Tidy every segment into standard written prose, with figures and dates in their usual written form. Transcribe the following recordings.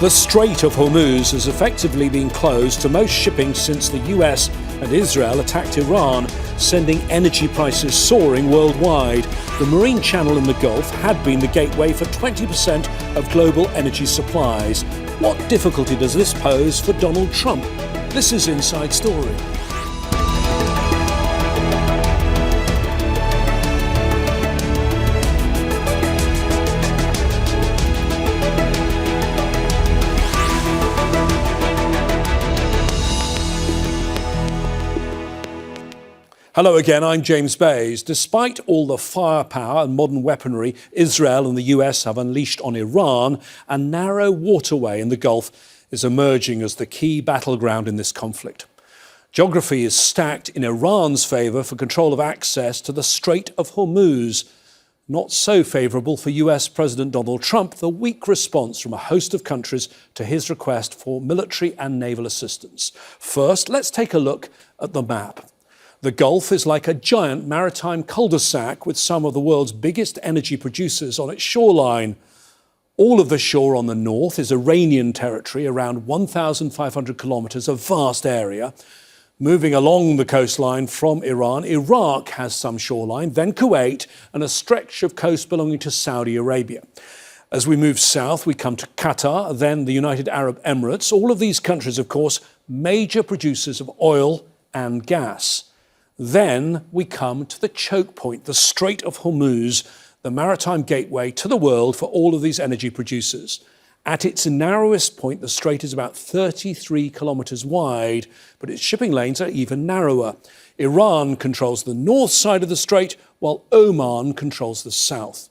The Strait of Hormuz has effectively been closed to most shipping since the US and Israel attacked Iran, sending energy prices soaring worldwide. The marine channel in the Gulf had been the gateway for 20% of global energy supplies. What difficulty does this pose for Donald Trump? This is Inside Story. Hello again, I'm James Bays. Despite all the firepower and modern weaponry Israel and the US have unleashed on Iran, a narrow waterway in the Gulf is emerging as the key battleground in this conflict. Geography is stacked in Iran's favour for control of access to the Strait of Hormuz. Not so favourable for US President Donald Trump, the weak response from a host of countries to his request for military and naval assistance. First, let's take a look at the map. The Gulf is like a giant maritime cul-de-sac with some of the world's biggest energy producers on its shoreline. All of the shore on the north is Iranian territory, around 1,500 kilometres, a vast area. Moving along the coastline from Iran, Iraq has some shoreline, then Kuwait, and a stretch of coast belonging to Saudi Arabia. As we move south, we come to Qatar, then the United Arab Emirates. All of these countries, of course, major producers of oil and gas. Then we come to the choke point, the Strait of Hormuz, the maritime gateway to the world for all of these energy producers. At its narrowest point, the strait is about 33 kilometres wide, but its shipping lanes are even narrower. Iran controls the north side of the strait, while Oman controls the south.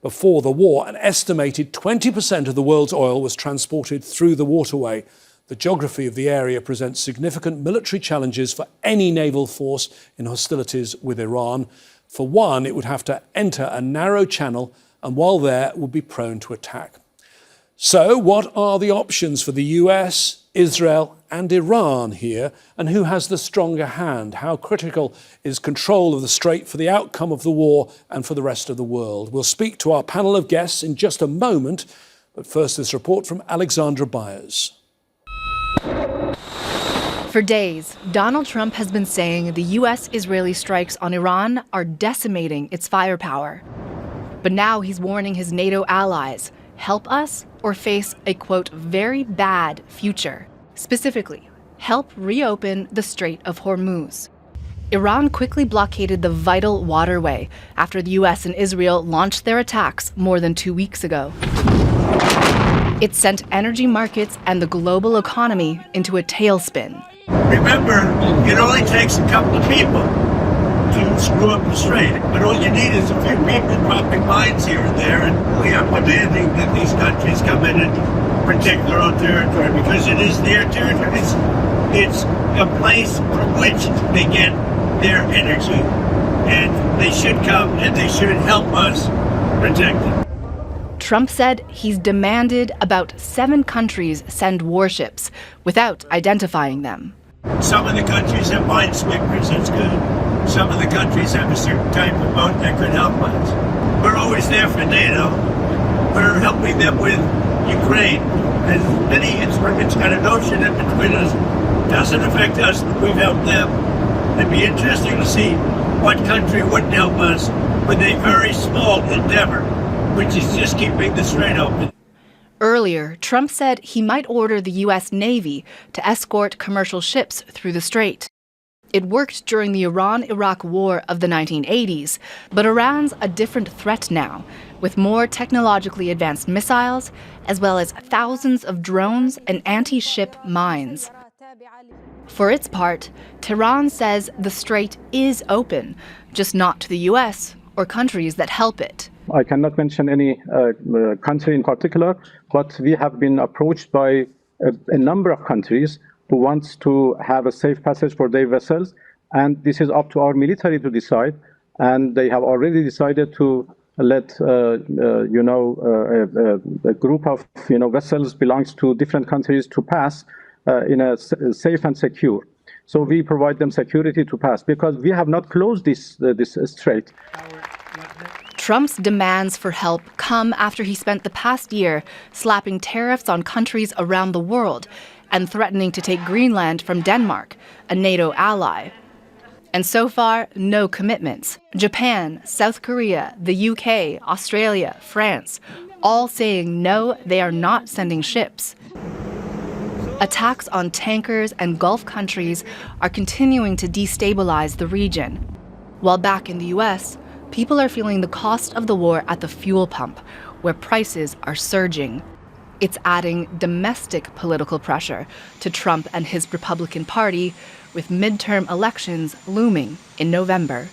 Before the war, an estimated 20% of the world's oil was transported through the waterway. The geography of the area presents significant military challenges for any naval force in hostilities with Iran. For one, it would have to enter a narrow channel and while there would be prone to attack. So what are the options for the US, Israel and Iran here? And who has the stronger hand? How critical is control of the strait for the outcome of the war and for the rest of the world? We'll speak to our panel of guests in just a moment. But first, this report from Alexandra Byers. For days, Donald Trump has been saying the U.S.-Israeli strikes on Iran are decimating its firepower. But now he's warning his NATO allies, help us or face a, quote, very bad future. Specifically, help reopen the Strait of Hormuz. Iran quickly blockaded the vital waterway after the U.S. and Israel launched their attacks more than 2 weeks ago. It sent energy markets and the global economy into a tailspin. Remember, it only takes a couple of people to screw up the strait. But all you need is a few people dropping mines here and there, and we are demanding that these countries come in and protect their own territory, because it is their territory. It's a place from which they get their energy. And they should come and they should help us protect it. Trump said he's demanded about 7 countries send warships without identifying them. Some of the countries have minesweepers, that's good. Some of the countries have a certain type of boat that could help us. We're always there for NATO. We're helping them with Ukraine. And many instruments got a notion in between us. Doesn't affect us, but we've helped them. It'd be interesting to see what country wouldn't help us with a very small endeavor, which is just keeping the strait open. Earlier, Trump said he might order the U.S. Navy to escort commercial ships through the strait. It worked during the Iran-Iraq War of the 1980s, but Iran's a different threat now, with more technologically advanced missiles, as well as thousands of drones and anti-ship mines. For its part, Tehran says the strait is open, just not to the U.S. or countries that help it. I cannot mention any country in particular, but we have been approached by a number of countries who wants to have a safe passage for their vessels, and this is up to our military to decide. And they have already decided to let a group of vessels belongs to different countries to pass in a safe and secure. So we provide them security to pass because we have not closed this strait. Trump's demands for help come after he spent the past year slapping tariffs on countries around the world and threatening to take Greenland from Denmark, a NATO ally. And so far, no commitments. Japan, South Korea, the UK, Australia, France, all saying no, they are not sending ships. Attacks on tankers and Gulf countries are continuing to destabilize the region. While back in the US, people are feeling the cost of the war at the fuel pump, where prices are surging. It's adding domestic political pressure to Trump and his Republican Party, with midterm elections looming in November.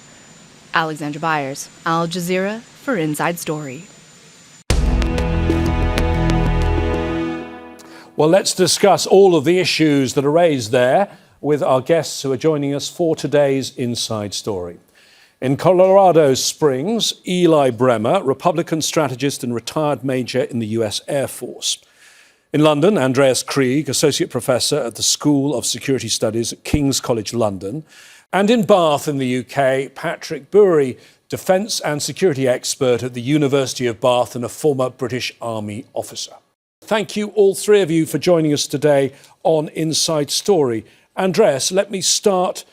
Alexandra Byers, Al Jazeera for Inside Story. Well, let's discuss all of the issues that are raised there with our guests who are joining us for today's Inside Story. In Colorado Springs, Eli Bremer, Republican strategist and retired major in the US Air Force. In London, Andreas Krieg, associate professor at the School of Security Studies at King's College London. And in Bath in the UK, Patrick Bury, defence and security expert at the University of Bath and a former British Army officer. Thank you, all three of you, for joining us today on Inside Story. Andreas, let me start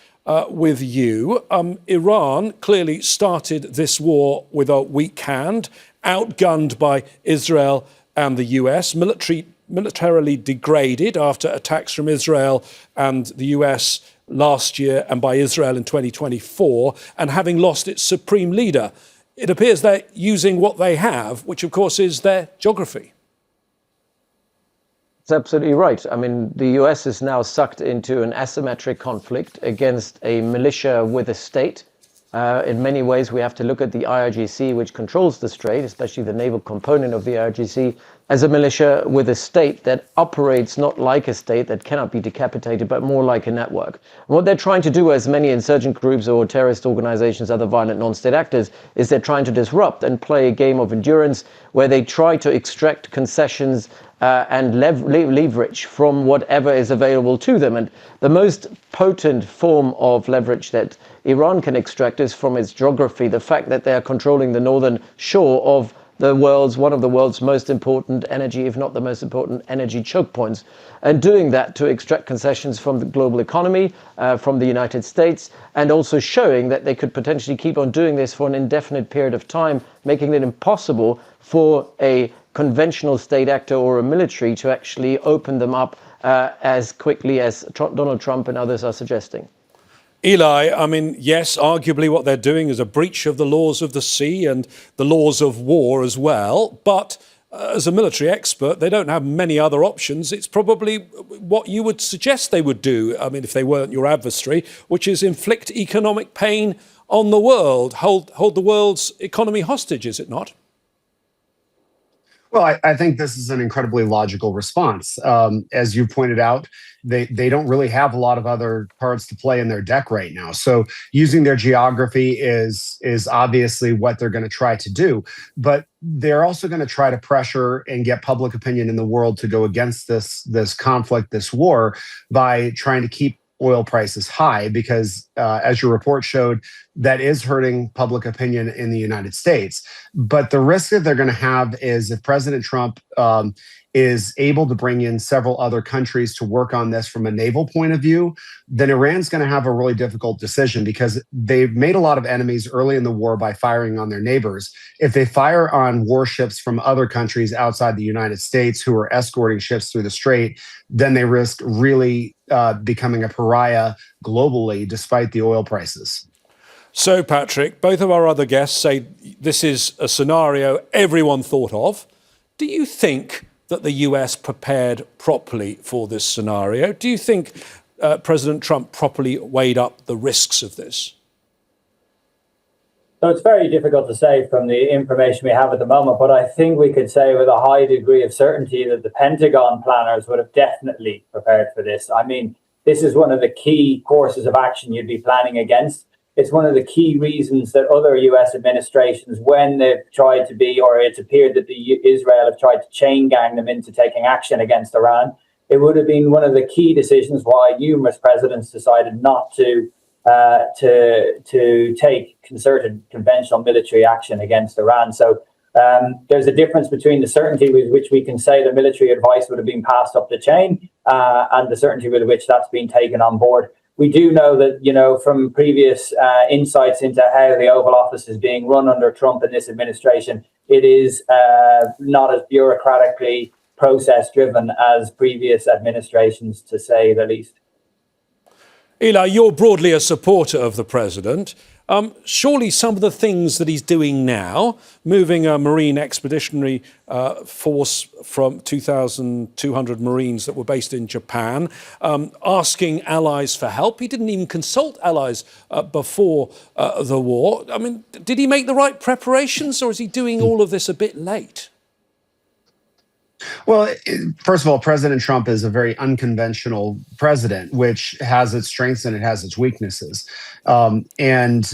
with you. Iran clearly started this war with a weak hand, outgunned by Israel and the US, militarily degraded after attacks from Israel and the US last year and by Israel in 2024, and having lost its supreme leader. It appears they're using what they have, which of course is their geography. That's absolutely right. I mean, the US is now sucked into an asymmetric conflict against a militia with a state. In many ways, we have to look at the IRGC, which controls the strait, especially the naval component of the IRGC, as a militia with a state that operates not like a state that cannot be decapitated, but more like a network. And what they're trying to do, as many insurgent groups or terrorist organizations, other violent non-state actors, is they're trying to disrupt and play a game of endurance where they try to extract concessions and leverage from whatever is available to them. And the most potent form of leverage that Iran can extract is from its geography, the fact that they are controlling the northern shore of one of the world's most important energy, if not the most important energy choke points, and doing that to extract concessions from the global economy, from the United States, and also showing that they could potentially keep on doing this for an indefinite period of time, making it impossible for a conventional state actor or a military to actually open them up as quickly as Donald Trump and others are suggesting. Eli, I mean, yes, arguably what they're doing is a breach of the laws of the sea and the laws of war as well. But as a military expert, they don't have many other options. It's probably what you would suggest they would do, I mean, if they weren't your adversary, which is inflict economic pain on the world, hold the world's economy hostage, is it not? Well, I think this is an incredibly logical response. As you pointed out, they don't really have a lot of other cards to play in their deck right now. So using their geography is obviously what they're going to try to do. But they're also going to try to pressure and get public opinion in the world to go against this conflict, this war, by trying to keep oil prices high, because as your report showed, that is hurting public opinion in the United States. But the risk that they're going to have is if President Trump is able to bring in several other countries to work on this from a naval point of view, then Iran's going to have a really difficult decision, because they've made a lot of enemies early in the war by firing on their neighbors. If they fire on warships from other countries outside the United States who are escorting ships through the strait, then they risk really becoming a pariah globally, despite the oil prices. So, Patrick, both of our other guests say this is a scenario everyone thought of. Do you think that the US prepared properly for this scenario? Do you think President Trump properly weighed up the risks of this? So it's very difficult to say from the information we have at the moment, but I think we could say with a high degree of certainty that the Pentagon planners would have definitely prepared for this. I mean, this is one of the key courses of action you'd be planning against. It's one of the key reasons that other US administrations, when they've tried to be, or it's appeared that Israel have tried to chain gang them into taking action against Iran, it would have been one of the key decisions why numerous presidents decided not to to take concerted conventional military action against Iran. So there's a difference between the certainty with which we can say the military advice would have been passed up the chain and the certainty with which that's been taken on board. We do know that, from previous insights into how the Oval Office is being run under Trump and this administration, it is not as bureaucratically process-driven as previous administrations, to say the least. Eli, you're broadly a supporter of the president. Surely some of the things that he's doing now, moving a Marine Expeditionary Force from 2,200 Marines that were based in Japan, asking allies for help. He didn't even consult allies before the war. I mean, did he make the right preparations, or is he doing all of this a bit late? Well, first of all, President Trump is a very unconventional president, which has its strengths and it has its weaknesses. And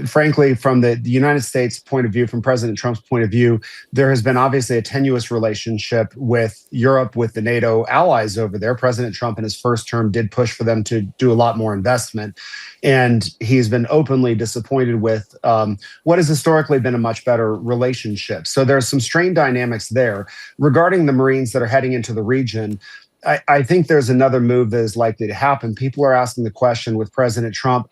frankly, from the United States point of view, from President Trump's point of view, there has been obviously a tenuous relationship with Europe, with the NATO allies over there. President Trump in his first term did push for them to do a lot more investment. And he's been openly disappointed with what has historically been a much better relationship. So there's some strained dynamics there. Regarding the Marines that are heading into the region, I think there's another move that is likely to happen. People are asking the question with President Trump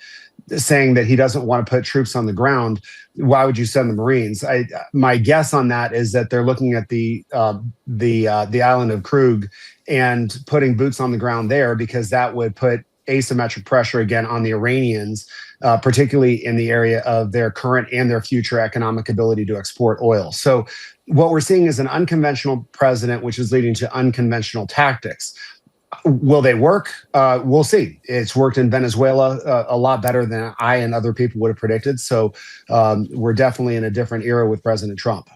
saying that he doesn't want to put troops on the ground. Why would you send the Marines? My guess on that is that they're looking at the island of Krieg and putting boots on the ground there, because that would put asymmetric pressure again on the Iranians, particularly in the area of their current and their future economic ability to export oil. So what we're seeing is an unconventional president, which is leading to unconventional tactics. Will they work? We'll see. It's worked in Venezuela a lot better than I and other people would have predicted. So we're definitely in a different era with President Trump.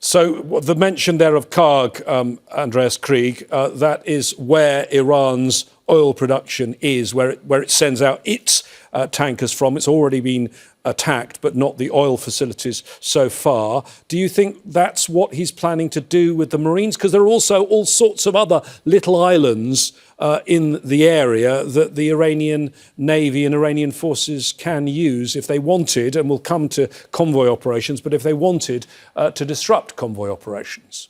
So the mention there of Krieg, Andreas, Krieg, that is where Iran's oil production is, where it sends out its tankers from. It's already been attacked, but not the oil facilities so far. Do you think that's what he's planning to do with the Marines? Because there are also all sorts of other little islands in the area that the Iranian Navy and Iranian forces can use if they wanted, and we'll come to convoy operations, but if they wanted to disrupt convoy operations.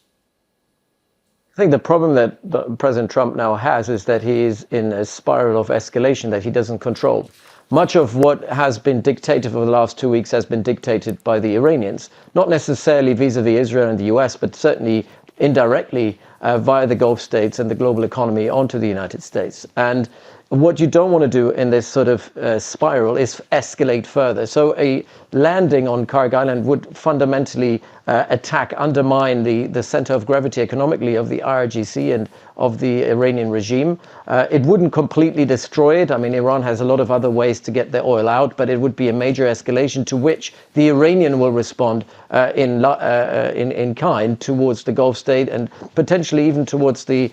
I think the problem that President Trump now has is that he is in a spiral of escalation that he doesn't control. Much of what has been dictated over the last 2 weeks has been dictated by the Iranians, not necessarily vis-a-vis Israel and the US, but certainly indirectly via the Gulf states and the global economy onto the United States. And what you don't want to do in this sort of spiral is escalate further. So a landing on Krieg Island would fundamentally undermine the center of gravity economically of the IRGC and of the Iranian regime. It wouldn't completely destroy it. I mean, Iran has a lot of other ways to get their oil out, but it would be a major escalation to which the Iranian will respond in kind towards the Gulf state and potentially even towards the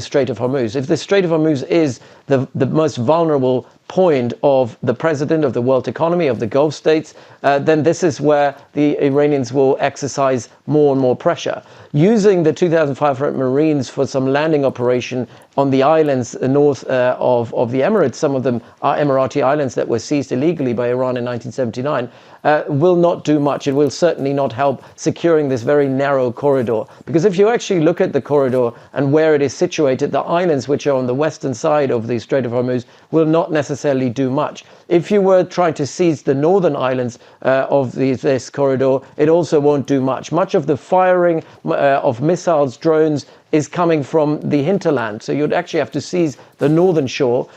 Strait of Hormuz. If the Strait of Hormuz is the most vulnerable point of the president of the world economy, of the Gulf states, then this is where the Iranians will exercise more and more pressure. Using the 2,500 Marines for some landing operation on the islands north of the Emirates, some of them are Emirati islands that were seized illegally by Iran in 1979, will not do much. It will certainly not help securing this very narrow corridor. Because if you actually look at the corridor and where it is situated, the islands which are on the western side of the Strait of Hormuz will not necessarily do much. If you were trying to seize the northern islands of this corridor, it also won't do much. Much of the firing of missiles, drones, is coming from the hinterland. So you'd actually have to seize the northern shore,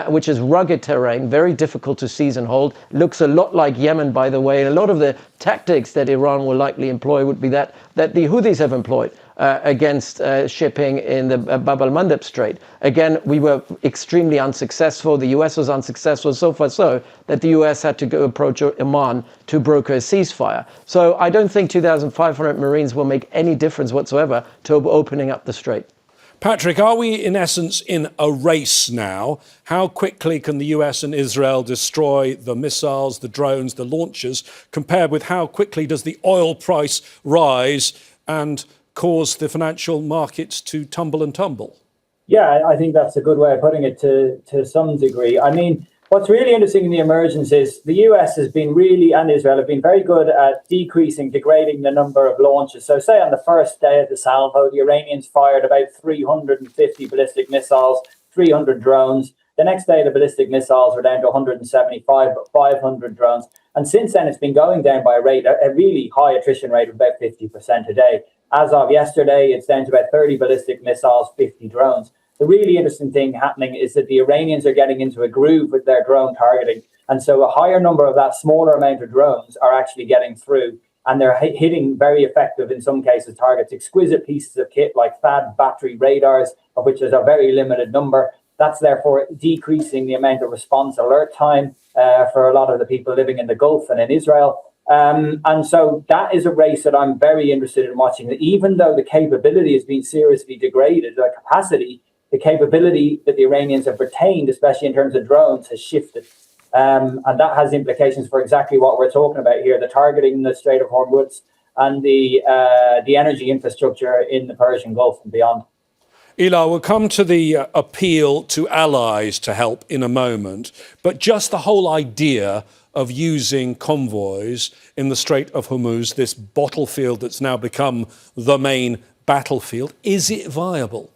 which is rugged terrain, very difficult to seize and hold. Looks a lot like Yemen, by the way. And a lot of the tactics that Iran will likely employ would be that the Houthis have employed against shipping in the Bab al-Mandeb Strait. Again, we were extremely unsuccessful. The US was unsuccessful, so far so that the US had to go approach Oman to broker a ceasefire. So I don't think 2,500 Marines will make any difference whatsoever to opening up the strait. Patrick, are we in essence in a race now? How quickly can the US and Israel destroy the missiles, the drones, the launchers, compared with how quickly does the oil price rise and cause the financial markets to tumble and tumble? Yeah, I think that's a good way of putting it to some degree. I mean, What's really interesting in the emergence is the US has been really, and Israel have been very good at degrading the number of launches. So say on the first day of the salvo, the Iranians fired about 350 ballistic missiles, 300 drones. The next day, the ballistic missiles were down to 175, but 500 drones. And since then, it's been going down by a really high attrition rate of about 50% a day. As of yesterday, it's down to about 30 ballistic missiles, 50 drones. The really interesting thing happening is that the Iranians are getting into a groove with their drone targeting. And so a higher number of that smaller amount of drones are actually getting through. And they're hitting very effective, in some cases, targets, exquisite pieces of kit like THAAD battery radars, of which there's a very limited number. That's therefore decreasing the amount of response alert time for a lot of the people living in the Gulf and in Israel. And so that is a race that I'm very interested in watching. Even though the capability has been seriously degraded, the capacity, the capability that the Iranians have retained, especially in terms of drones, has shifted. And that has implications for exactly what we're talking about here, the targeting in the Strait of Hormuz and the energy infrastructure in the Persian Gulf and beyond. Eli, we'll come to the appeal to allies to help in a moment, but just the whole idea of using convoys in the Strait of Hormuz, this battlefield that's now become the main battlefield, is it viable?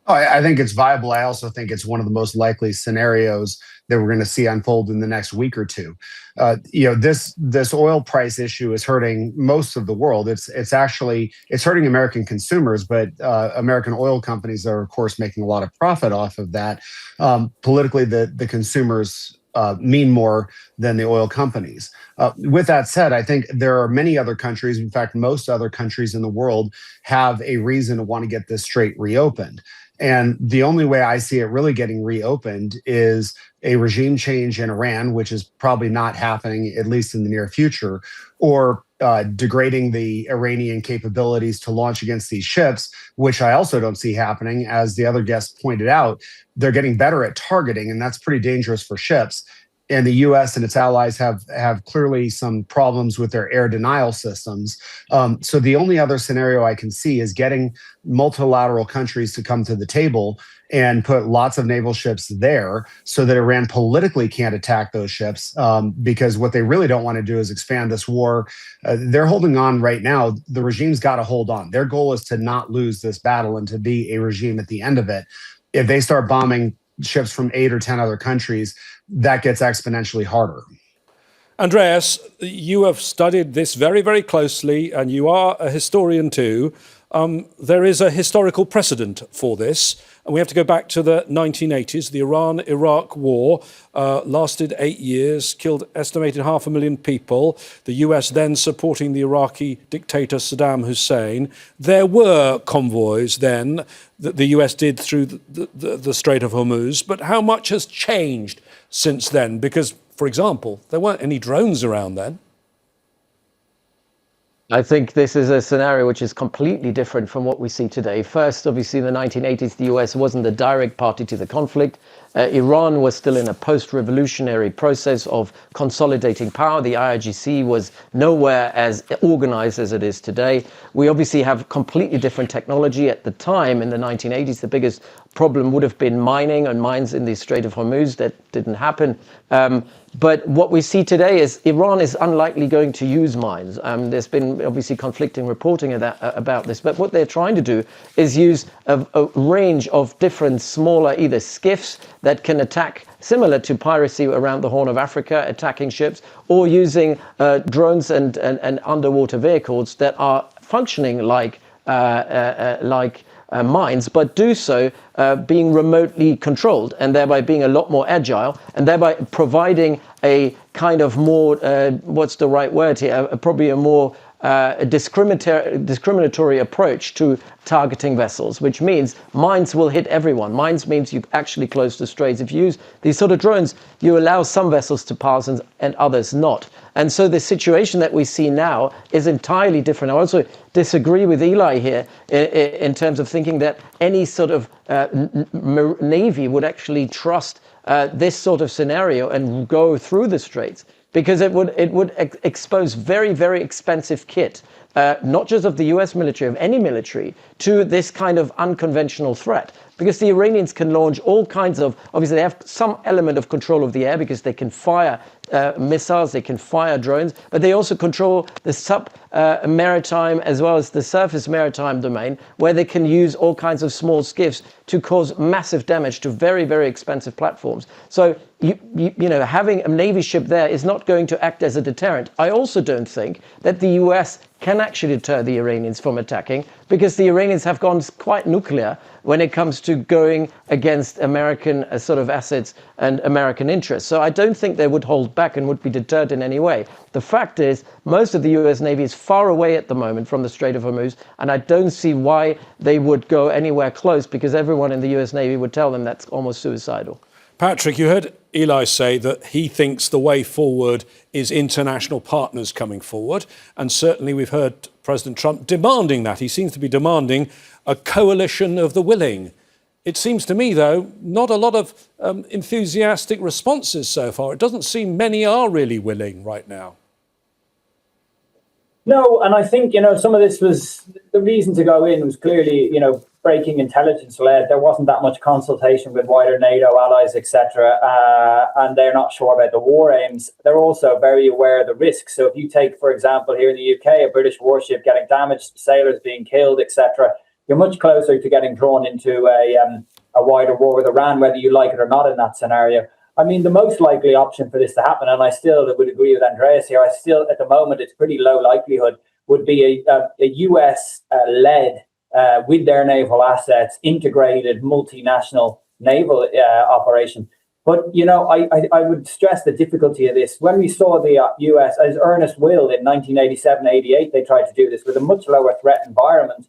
Oh, I think it's viable. I also think it's one of the most likely scenarios that we're going to see unfold in the next week or two. This oil price issue is hurting most of the world. It's hurting American consumers, but American oil companies are, of course, making a lot of profit off of that. Politically, the consumers mean more than the oil companies. With that said, I think there are many other countries, in fact, most other countries in the world have a reason to want to get this strait reopened. And the only way I see it really getting reopened is a regime change in Iran, which is probably not happening, at least in the near future, or degrading the Iranian capabilities to launch against these ships, which I also don't see happening. As the other guests pointed out, they're getting better at targeting, and that's pretty dangerous for ships. And the U.S. and its allies have clearly some problems with their air denial systems. So the only other scenario I can see is getting multilateral countries to come to the table and put lots of naval ships there so that Iran politically can't attack those ships, because what they really don't want to do is expand this war. They're holding on right now. The regime's got to hold on. Their goal is to not lose this battle and to be a regime at the end of it. If they start bombing ships from 8 or 10 other countries, that gets exponentially harder. Andreas, you have studied this very, very closely, and you are a historian too. There is a historical precedent for this, and we have to go back to the 1980s. The Iran-Iraq war lasted 8 years, killed estimated 500,000 people. The US then supporting the Iraqi dictator Saddam Hussein. There were convoys then that the US did through the Strait of Hormuz, but how much has changed since then? Because, for example, there weren't any drones around then. I think this is a scenario which is completely different from what we see today. First, obviously, in the 1980s, the US wasn't the direct party to the conflict. Iran was still in a post-revolutionary process of consolidating power. The IRGC was nowhere as organized as it is today. We obviously have completely different technology. At the time, in the 1980s, the biggest problem would have been mining and mines in the Strait of Hormuz. That didn't happen. But what we see today is Iran is unlikely going to use mines. There's been obviously conflicting reporting about this. But what they're trying to do is use a range of different smaller either skiffs that can attack, similar to piracy around the Horn of Africa, attacking ships, or using drones and underwater vehicles that are functioning like mines, but do so being remotely controlled and thereby being a lot more agile and thereby providing a kind of more, what's the right word here, probably a more discriminatory approach to targeting vessels, which means mines will hit everyone. Mines means you actually close the straits. If you use these sort of drones, you allow some vessels to pass and others not. And so the situation that we see now is entirely different. I also disagree with Eli here in terms of thinking that any sort of Navy would actually trust this sort of scenario and go through the straits, because it would expose very, very expensive kit, not just of the US military, of any military, to this kind of unconventional threat. because the Iranians can launch all kinds of, obviously they have some element of control of the air because they can fire missiles, they can fire drones, but they also control the maritime as well as the surface maritime domain, where they can use all kinds of small skiffs to cause massive damage to very, very expensive platforms. So, you know, having a Navy ship there is not going to act as a deterrent. I also don't think that the US can actually deter the Iranians from attacking, because the Iranians have gone quite nuclear when it comes to going against American sort of assets and American interests. So I don't think they would hold back and would be deterred in any way. The fact is, most of the US Navy is far away at the moment from the Strait of Hormuz, and I don't see why they would go anywhere close, because everyone in the US Navy would tell them that's almost suicidal. Patrick, you heard Eli say that he thinks the way forward is international partners coming forward. And certainly we've heard President Trump demanding that. He seems to be demanding a coalition of the willing. It seems to me, though, not a lot of enthusiastic responses so far. It doesn't seem many are really willing right now. No, and I think, you know, some of this was the reason to go in was clearly, you know, breaking intelligence led. There wasn't that much consultation with wider NATO allies, etc. And they're not sure about the war aims. They're also very aware of the risks. So if you take, for example, here in the UK, a British warship getting damaged, sailors being killed, etc., you're much closer to getting drawn into a wider war with Iran, whether you like it or not in that scenario. I mean, the most likely option for this to happen, and I still would agree with Andreas here, at the moment, it's pretty low likelihood, would be a US led with their naval assets, integrated multinational naval operation. But, you know, I would stress the difficulty of this. When we saw the US, as Ernest willed in 1987-88, they tried to do this with a much lower threat environment.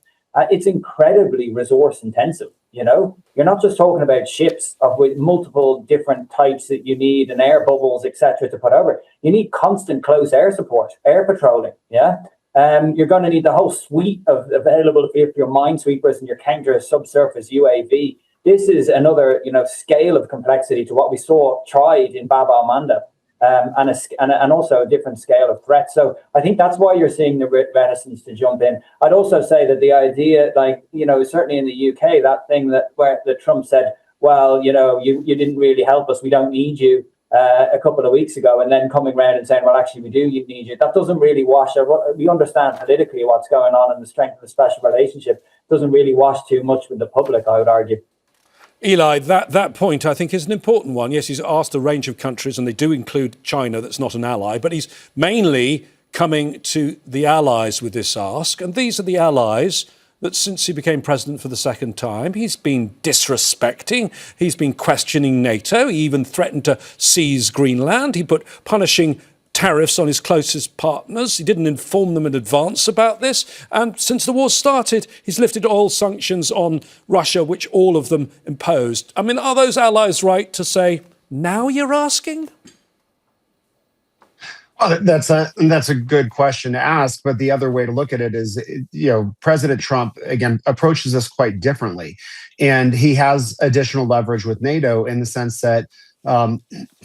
It's incredibly resource intensive. You know, you're not just talking about ships with multiple different types that you need and air bubbles, etc., to put over. You need constant close air support, air patrolling. Yeah. You're going to need the whole suite of available for your minesweepers and your counter subsurface UAV. This is another, you know, scale of complexity to what we saw tried in Bab al-Mandab, and also a different scale of threat. So I think that's why you're seeing the reticence to jump in. I'd also say that the idea, like, you know, certainly in the UK, that thing that Trump said, well, you know, you didn't really help us, we don't need you, a couple of weeks ago, and then coming around and saying, well, actually, we do need you. That doesn't really wash. We understand politically what's going on and the strength of the special relationship doesn't really wash too much with the public, I would argue. Eli, that point, I think, is an important one. Yes, he's asked a range of countries, and they do include China, that's not an ally, but he's mainly coming to the allies with this ask. And these are the allies that since he became president for the second time, he's been disrespecting, he's been questioning NATO, he even threatened to seize Greenland, he put punishing tariffs on his closest partners, he didn't inform them in advance about this, and since the war started, he's lifted oil sanctions on Russia, which all of them imposed. I mean, are those allies right to say, now you're asking? Well, that's a good question to ask, but the other way to look at it is, you know, President Trump, again, approaches this quite differently. And he has additional leverage with NATO in the sense that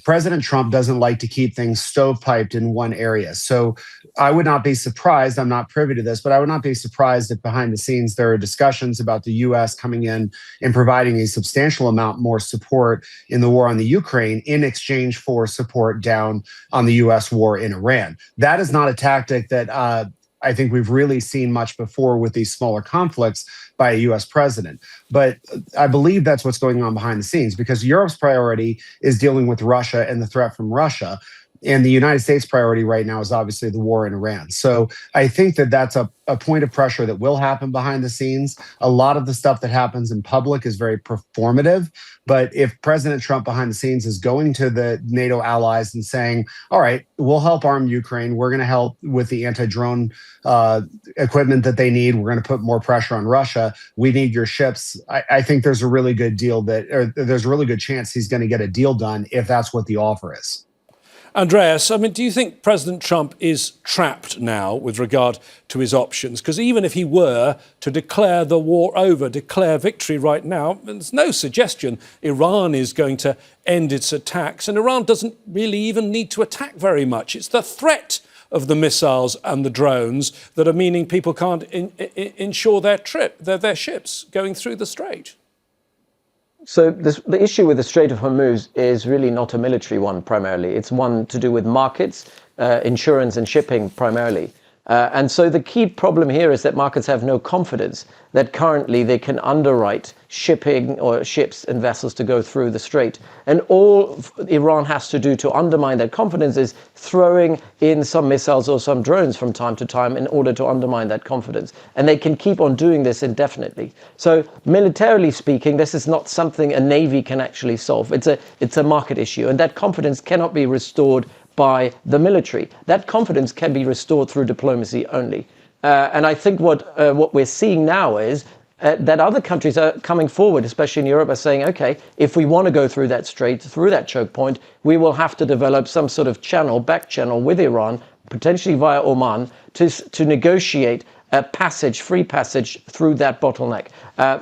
President Trump doesn't like to keep things stovepiped in one area. So I would not be surprised, I'm not privy to this, but I would not be surprised if behind the scenes there are discussions about the U.S. coming in and providing a substantial amount more support in the war on the Ukraine in exchange for support down on the U.S. war in Iran. That is not a tactic that I think we've really seen much before with these smaller conflicts by a U.S. president. But I believe that's what's going on behind the scenes, because Europe's priority is dealing with Russia and the threat from Russia. And the United States priority right now is obviously the war in Iran. So I think that that's a point of pressure that will happen behind the scenes. A lot of the stuff that happens in public is very performative. But if President Trump behind the scenes is going to the NATO allies and saying, all right, we'll help arm Ukraine, we're going to help with the anti-drone equipment that they need, we're going to put more pressure on Russia, we need your ships, I think there's a really good there's a really good chance he's going to get a deal done if that's what the offer is. Andreas, I mean, do you think President Trump is trapped now with regard to his options? Because even if he were to declare the war over, declare victory right now, there's no suggestion Iran is going to end its attacks. And Iran doesn't really even need to attack very much. It's the threat of the missiles and the drones that are meaning people can't insure their ships going through the strait. So the issue with the Strait of Hormuz is really not a military one primarily. It's one to do with markets, insurance and shipping primarily. And so the key problem here is that markets have no confidence that currently they can underwrite shipping or ships and vessels to go through the strait. And all Iran has to do to undermine that confidence is throwing in some missiles or some drones from time to time in order to undermine that confidence. And they can keep on doing this indefinitely. So militarily speaking, this is not something a navy can actually solve. It's a market issue, and that confidence cannot be restored by the military. That confidence can be restored through diplomacy only. And I think what we're seeing now is that other countries are coming forward, especially in Europe, are saying, okay, if we want to go through that strait, through that choke point, we will have to develop some sort of channel, back channel with Iran, potentially via Oman, to negotiate a free passage through that bottleneck.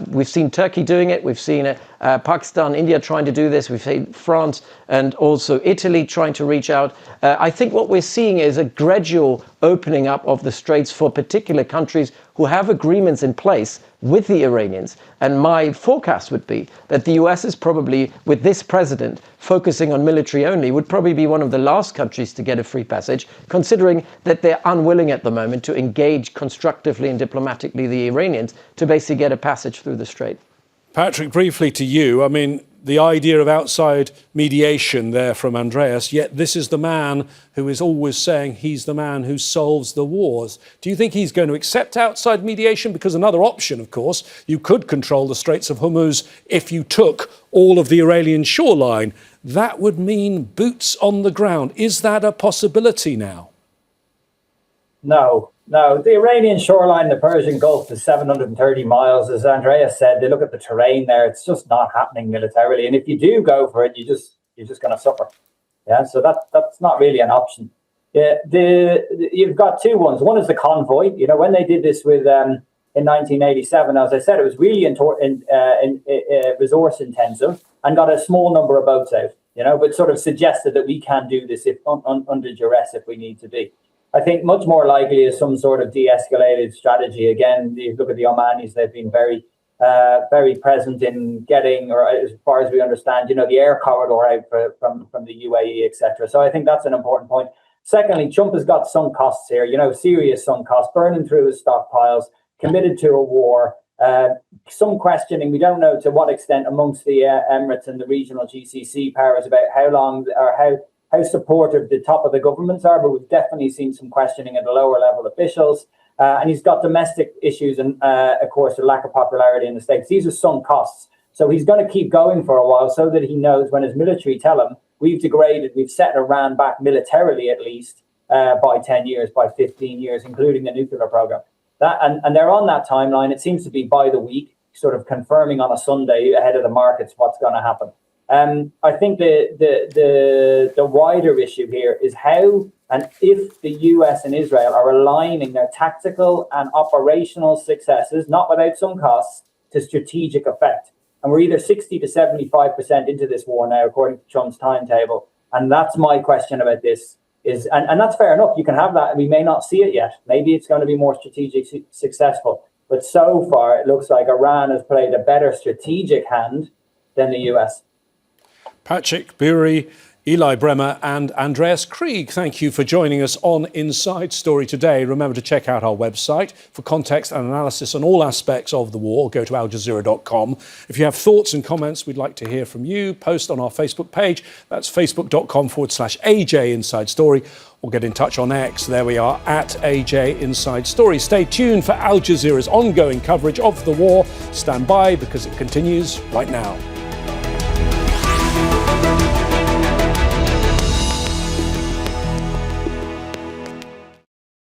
We've seen Turkey doing it. We've seen Pakistan, India trying to do this. We've seen France and also Italy trying to reach out. I think what we're seeing is a gradual opening up of the straits for particular countries who have agreements in place with the Iranians. And my forecast would be that the US is probably, with this president focusing on military only, would probably be one of the last countries to get a free passage, considering that they're unwilling at the moment to engage constructively and diplomatically the Iranians to basically get a passage through the strait. Patrick, briefly to you, I mean, the idea of outside mediation there from Andreas, yet this is the man who is always saying he's the man who solves the wars. Do you think he's going to accept outside mediation? Because another option, of course, you could control the Straits of Hormuz if you took all of the Iranian shoreline. That would mean boots on the ground. Is that a possibility now? No. The Iranian shoreline, the Persian Gulf, is 730 miles. As Andreas said, they look at the terrain there. It's just not happening militarily. And if you do go for it, you're just going to suffer. Yeah, so that's not really an option. Yeah, you've got two ones. One is the convoy. You know, when they did this with in 1987, as I said, it was really resource intensive and got a small number of boats out. You know, but sort of suggested that we can do this if under duress if we need to be. I think much more likely is some sort of de-escalated strategy. Again, you look at the Omanis; they've been very, very present in getting, or as far as we understand, you know, the air corridor out from the UAE, etc. So I think that's an important point. Secondly, Trump has got sunk costs here. You know, serious sunk costs, burning through his stockpiles, committed to a war. Some questioning, we don't know to what extent amongst the Emirates and the regional GCC powers about how long or how supportive the top of the governments are, but we've definitely seen some questioning at the lower level officials. And he's got domestic issues and, of course, a lack of popularity in the States. These are sunk costs. So he's going to keep going for a while so that he knows when his military tell him, we've set Iran back militarily at least by 10 years, by 15 years, including the nuclear program. And they're on that timeline. It seems to be by the week, sort of confirming on a Sunday ahead of the markets what's going to happen. I think the wider issue here is how and if the US and Israel are aligning their tactical and operational successes, not without some costs, to strategic effect. And we're either 60 to 75% into this war now, according to Trump's timetable. And that's my question about this. And that's fair enough. You can have that. We may not see it yet. Maybe it's going to be more strategic successful. But so far, it looks like Iran has played a better strategic hand than the US. Patrick Bury, Eli Bremer and Andreas Krieg, thank you for joining us on Inside Story today. Remember to check out our website for context and analysis on all aspects of the war. Go to aljazeera.com. If you have thoughts and comments, we'd like to hear from you. Post on our Facebook page. That's facebook.com/AJ Inside Story. Or get in touch on X. There we are, at AJ Inside Story. Stay tuned for Al Jazeera's ongoing coverage of the war. Stand by because it continues right now.